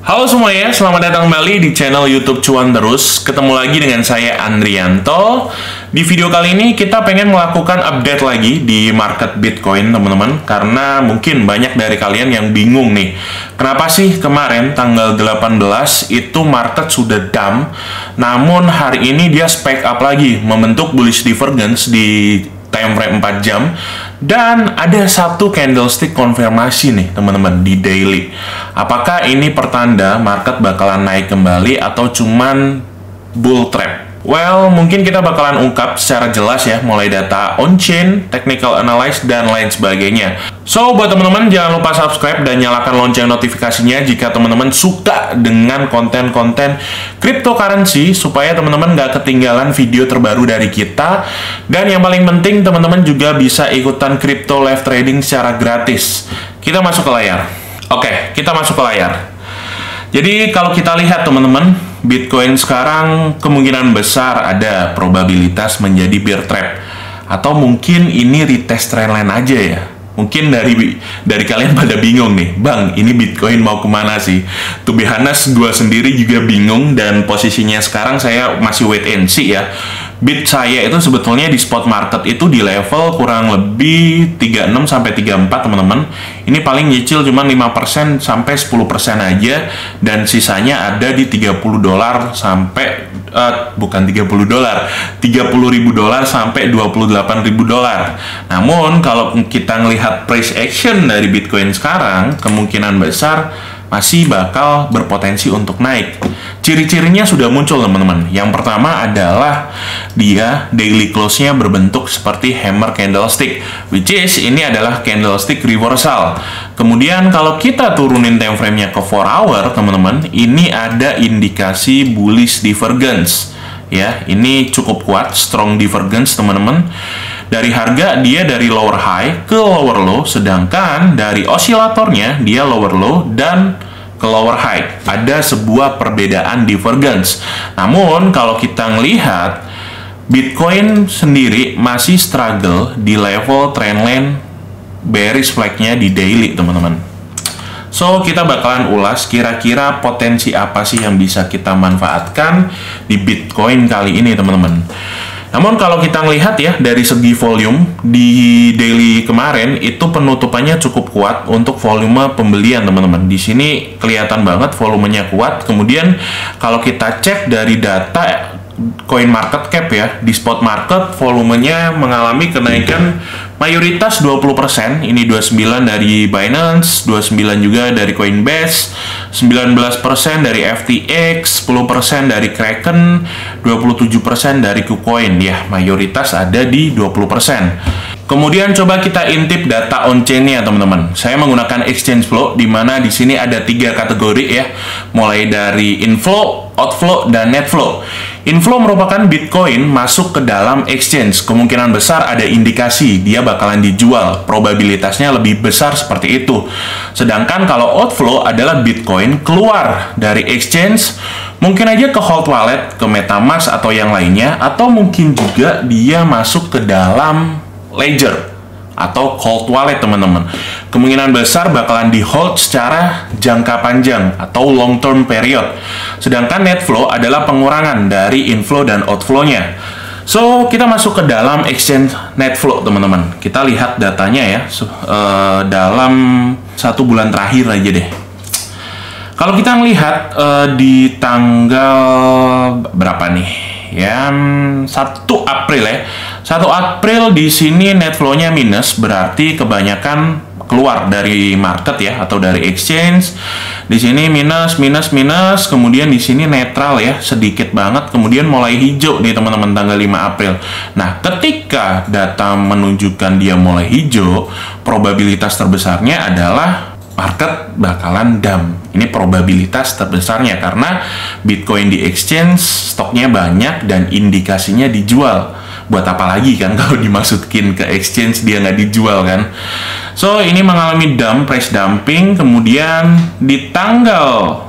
Halo semuanya, selamat datang kembali di channel YouTube Cuan Terus. Ketemu lagi dengan saya Andrianto. Di video kali ini kita pengen melakukan update lagi di market Bitcoin, teman-teman. Karena mungkin banyak dari kalian yang bingung nih. Kenapa sih kemarin tanggal 18 itu market sudah dump, namun hari ini dia spike up lagi, membentuk bullish divergence di time frame 4 jam, dan ada satu candlestick konfirmasi nih teman-teman di daily. Apakah ini pertanda market bakalan naik kembali atau cuman bull trap? Well, mungkin kita bakalan ungkap secara jelas ya, mulai data on-chain, technical analysis, dan lain sebagainya. So, buat teman-teman jangan lupa subscribe dan nyalakan lonceng notifikasinya jika teman-teman suka dengan konten-konten cryptocurrency, supaya teman-teman nggak ketinggalan video terbaru dari kita. Dan yang paling penting, teman-teman juga bisa ikutan crypto live trading secara gratis. Kita masuk ke layar. Oke, kita masuk ke layar. Jadi kalau kita lihat teman-teman, Bitcoin sekarang kemungkinan besar ada probabilitas menjadi bear trap. Atau mungkin ini retest trendline aja ya. Mungkin dari kalian pada bingung nih, Bang, ini Bitcoin mau kemana sih? To be honest, gue sendiri juga bingung, dan posisinya sekarang saya masih wait and see ya. Bit saya itu sebetulnya di spot market itu di level kurang lebih 36 sampai 34 teman-teman. Ini paling nyicil cuma 5% sampai 10% aja, dan sisanya ada di 30 dolar sampai bukan 30 dolar, 30.000 dolar sampai 28.000 dolar. Namun kalau kita ngelihat price action dari Bitcoin sekarang, kemungkinan besar masih bakal berpotensi untuk naik. Ciri-cirinya sudah muncul teman-teman. Yang pertama adalah dia daily close-nya berbentuk seperti hammer candlestick, which is ini adalah candlestick reversal. Kemudian kalau kita turunin time frame-nya ke 4 hour teman-teman, ini ada indikasi bullish divergence. Ya, ini cukup kuat, strong divergence teman-teman. Dari harga dia dari lower high ke lower low, sedangkan dari osilatornya dia lower low dan ke lower high. Ada sebuah perbedaan divergence. Namun kalau kita ngelihat Bitcoin sendiri masih struggle di level trendline bearish flag-nya di daily teman-teman. So, kita bakalan ulas kira-kira potensi apa sih yang bisa kita manfaatkan di Bitcoin kali ini, teman-teman. Namun kalau kita ngelihat ya, dari segi volume, di daily kemarin itu penutupannya cukup kuat untuk volume pembelian, teman-teman. Di sini kelihatan banget volumenya kuat. Kemudian kalau kita cek dari data coin market cap ya, di spot market volumenya mengalami kenaikan mayoritas 20%, ini 29 dari Binance, 29 juga dari Coinbase, 19% dari FTX, 10% dari Kraken, 27% dari KuCoin ya, mayoritas ada di 20%. Kemudian coba kita intip data on-chain-nya teman-teman. Saya menggunakan exchange flow, di mana di sini ada 3 kategori ya, mulai dari inflow, outflow, dan net flow. Inflow merupakan Bitcoin masuk ke dalam exchange. Kemungkinan besar ada indikasi dia bakalan dijual. Probabilitasnya lebih besar seperti itu. Sedangkan kalau outflow adalah Bitcoin keluar dari exchange, mungkin aja ke Hold Wallet, ke MetaMask atau yang lainnya, atau mungkin juga dia masuk ke dalam Ledger atau cold wallet teman-teman. Kemungkinan besar bakalan di hold secara jangka panjang atau long term period. Sedangkan net flow adalah pengurangan dari inflow dan outflow-nya. So, kita masuk ke dalam exchange net flow teman-teman. Kita lihat datanya ya, dalam 1 bulan terakhir aja deh. Kalau kita ngelihat di tanggal berapa nih? Ya, 1 April ya. 1 April di sini net flow-nya minus, berarti kebanyakan keluar dari market ya, atau dari exchange. Di sini minus, kemudian di sini netral ya, sedikit banget, kemudian mulai hijau nih teman-teman tanggal 5 April. Nah, ketika data menunjukkan dia mulai hijau, probabilitas terbesarnya adalah market bakalan dump. Ini probabilitas terbesarnya karena Bitcoin di exchange stoknya banyak dan indikasinya dijual. Buat apa lagi kan kalau dimasukin ke exchange dia nggak dijual kan? So, ini mengalami dump, price dumping. Kemudian di tanggal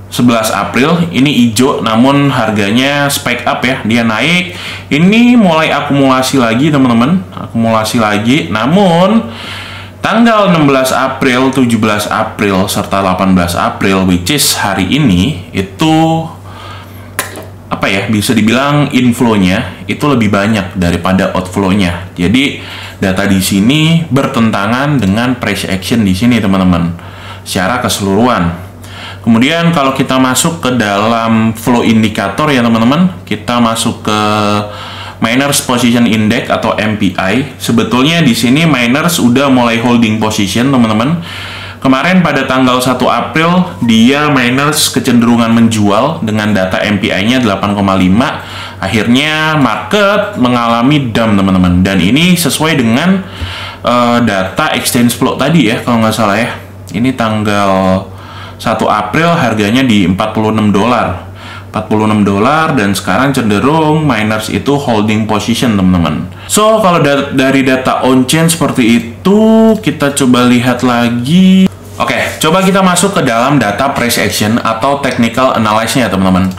11 April ini hijau, namun harganya spike up ya, dia naik. Ini mulai akumulasi lagi teman-teman, akumulasi lagi. Namun tanggal 16 April, 17 April, serta 18 April, which is hari ini, itu apa ya, bisa dibilang inflow-nya itu lebih banyak daripada outflow-nya. Jadi data di sini bertentangan dengan price action di sini, teman-teman, secara keseluruhan. Kemudian kalau kita masuk ke dalam flow indikator ya, teman-teman, kita masuk ke Miners Position Index atau MPI. Sebetulnya di sini miners udah mulai holding position, teman-teman. Kemarin pada tanggal 1 April dia miners kecenderungan menjual dengan data MPI-nya 8,5. Akhirnya market mengalami dump, teman-teman. Dan ini sesuai dengan data exchange flow tadi ya, kalau nggak salah ya. Ini tanggal 1 April harganya di $46. $46 dan sekarang cenderung miners itu holding position, teman-teman. So kalau dari data on chain seperti itu, kita coba lihat lagi. Oke, coba kita masuk ke dalam data price action atau technical analysis-nya, teman-teman.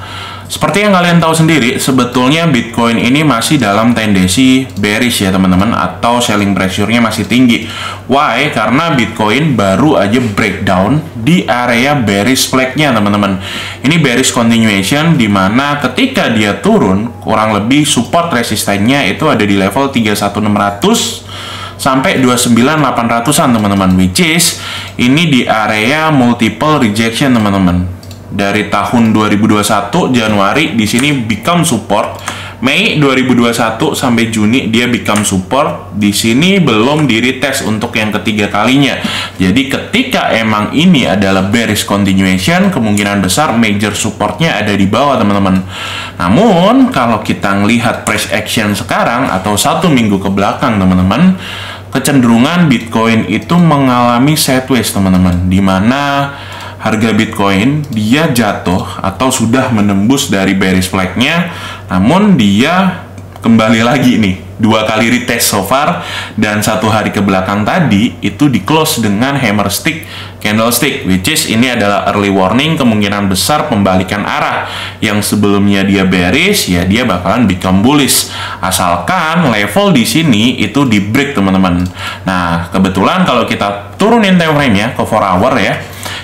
Seperti yang kalian tahu sendiri, sebetulnya Bitcoin ini masih dalam tendensi bearish ya, teman-teman, atau selling pressure-nya masih tinggi. Why? Karena Bitcoin baru aja breakdown di area bearish flag-nya, teman-teman. Ini bearish continuation, di mana ketika dia turun, kurang lebih support resistennya itu ada di level 31.600 sampai 29.800-an, teman-teman, which is ini di area multiple rejection, teman-teman. Dari tahun 2021 Januari di sini become support, Mei 2021 sampai Juni dia become support. Di sini belum di retest untuk yang ketiga kalinya. Jadi ketika emang ini adalah bearish continuation, kemungkinan besar major supportnya ada di bawah, teman-teman. Namun kalau kita ngelihat price action sekarang atau 1 minggu ke belakang, teman-teman, kecenderungan Bitcoin itu mengalami sideways, teman-teman, di mana harga Bitcoin dia jatuh atau sudah menembus dari bearish flag-nya, namun dia kembali lagi nih, 2 kali retest so far, dan 1 hari ke belakang tadi itu di close dengan hammer stick candlestick, which is ini adalah early warning, kemungkinan besar pembalikan arah. Yang sebelumnya dia bearish, ya dia bakalan become bullish, asalkan level di sini itu di break, teman-teman. Nah, kebetulan kalau kita turunin time frame-nya ke 4 hour ya,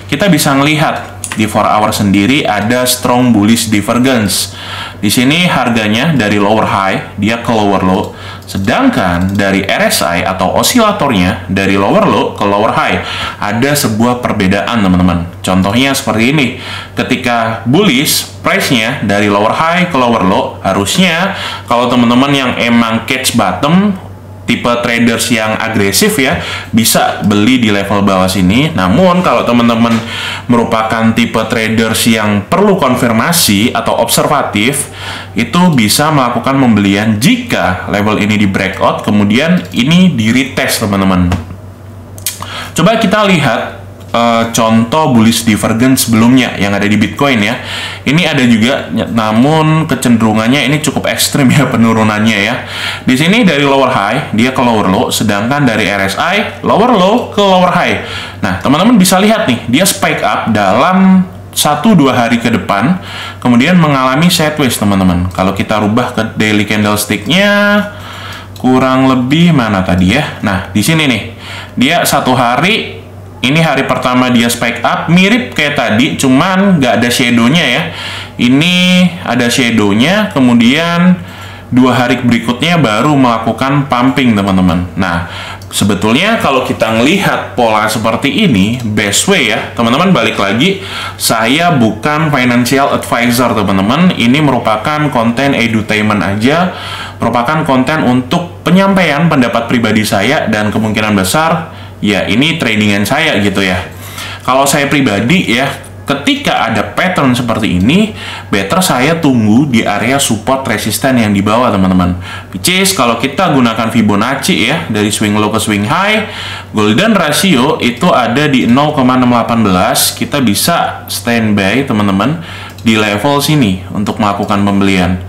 kita bisa melihat di 4 hour sendiri ada strong bullish divergence. Di sini harganya dari lower high dia ke lower low, sedangkan dari RSI atau osilatornya dari lower low ke lower high ada sebuah perbedaan, teman-teman. Contohnya seperti ini. Ketika bullish, price-nya dari lower high ke lower low, harusnya kalau teman-teman yang emang catch bottom, tipe traders yang agresif ya, bisa beli di level bawah sini. Namun kalau teman-teman merupakan tipe traders yang perlu konfirmasi atau observatif, itu bisa melakukan pembelian jika level ini di breakout, kemudian ini di retest, teman-teman. Coba kita lihat contoh bullish divergence sebelumnya yang ada di Bitcoin ya. Ini ada juga, namun kecenderungannya ini cukup ekstrim ya penurunannya ya. Di sini dari lower high dia ke lower low, sedangkan dari RSI lower low ke lower high. Nah, teman-teman bisa lihat nih, dia spike up dalam 1-2 hari ke depan, kemudian mengalami sideways, teman-teman. Kalau kita rubah ke daily candlestick-nya, kurang lebih mana tadi ya? Nah, di sini nih, dia 1 hari. Ini hari pertama dia spike up, mirip kayak tadi, cuman nggak ada shadow-nya ya. Ini ada shadow-nya, kemudian 2 hari berikutnya baru melakukan pumping, teman-teman. Nah, sebetulnya kalau kita ngelihat pola seperti ini, best way ya, teman-teman, balik lagi, saya bukan financial advisor, teman-teman. Ini merupakan konten edutainment aja, merupakan konten untuk penyampaian pendapat pribadi saya, dan kemungkinan besar ya ini tradingan saya gitu ya. Kalau saya pribadi ya, ketika ada pattern seperti ini, better saya tunggu di area support resisten yang di bawah, teman-teman. Which is kalau kita gunakan Fibonacci ya, dari swing low ke swing high, golden ratio itu ada di 0,618. Kita bisa standby, teman-teman, di level sini untuk melakukan pembelian.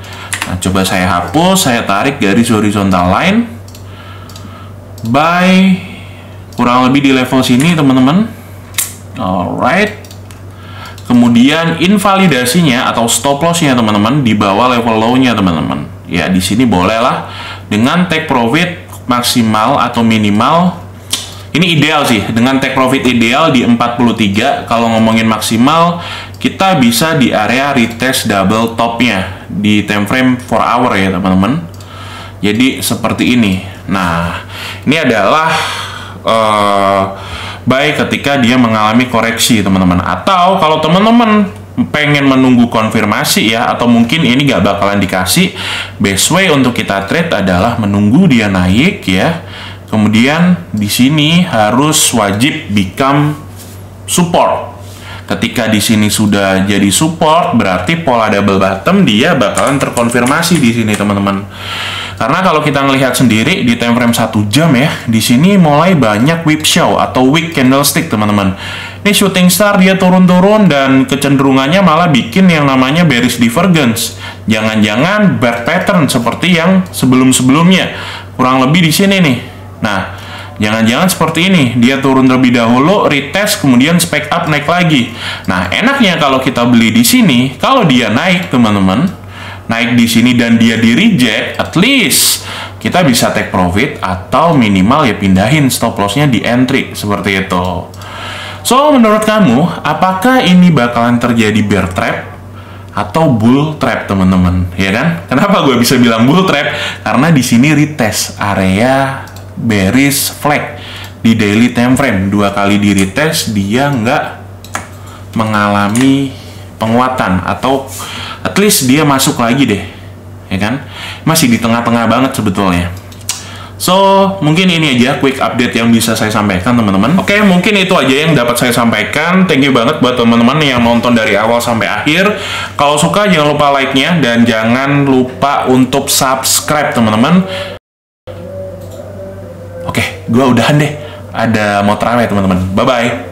Nah, coba saya hapus, saya tarik garis horizontal line, buy kurang lebih di level sini, teman-teman. Alright. Kemudian invalidasinya atau stop loss-nya, teman-teman, di bawah level low-nya, teman-teman. Ya, di sini bolehlah dengan take profit maksimal atau minimal Ini ideal sih, dengan take profit ideal di 43. Kalau ngomongin maksimal, kita bisa di area retest double topnya di time frame 4 hour ya teman-teman. Jadi seperti ini. Nah, ini adalah buy ketika dia mengalami koreksi teman-teman. Atau kalau teman-teman pengen menunggu konfirmasi ya, atau mungkin ini gak bakalan dikasih, best way untuk kita trade adalah menunggu dia naik ya. Kemudian di sini harus wajib become support. Ketika di sini sudah jadi support, berarti pola double bottom dia bakalan terkonfirmasi di sini teman-teman. Karena kalau kita ngelihat sendiri di time frame 1 jam ya, di sini mulai banyak whip show atau wick candlestick teman-teman. Ini shooting star dia turun-turun dan kecenderungannya malah bikin yang namanya bearish divergence. Jangan-jangan bear pattern seperti yang sebelum-sebelumnya. Kurang lebih di sini nih. Nah, jangan-jangan seperti ini, dia turun terlebih dahulu, retest, kemudian spike up naik lagi. Nah, enaknya kalau kita beli di sini, kalau dia naik teman-teman, naik di sini dan dia di reject, at least kita bisa take profit atau minimal ya pindahin stop lossnya di entry seperti itu. So, menurut kamu, apakah ini bakalan terjadi bear trap atau bull trap teman-teman? Ya kan? Kenapa gue bisa bilang bull trap? Karena di sini retest area bearish flag di daily time frame, 2 kali di retest dia nggak mengalami penguatan atau at least dia masuk lagi deh, ya kan? Masih di tengah-tengah banget sebetulnya. So mungkin ini aja quick update yang bisa saya sampaikan teman-teman. Oke, mungkin itu aja yang dapat saya sampaikan. Thank you banget buat teman-teman yang nonton dari awal sampai akhir. Kalau suka jangan lupa like-nya dan jangan lupa untuk subscribe teman-teman. Oke, gue udahan deh. Ada mau terawih teman-teman. Bye-bye.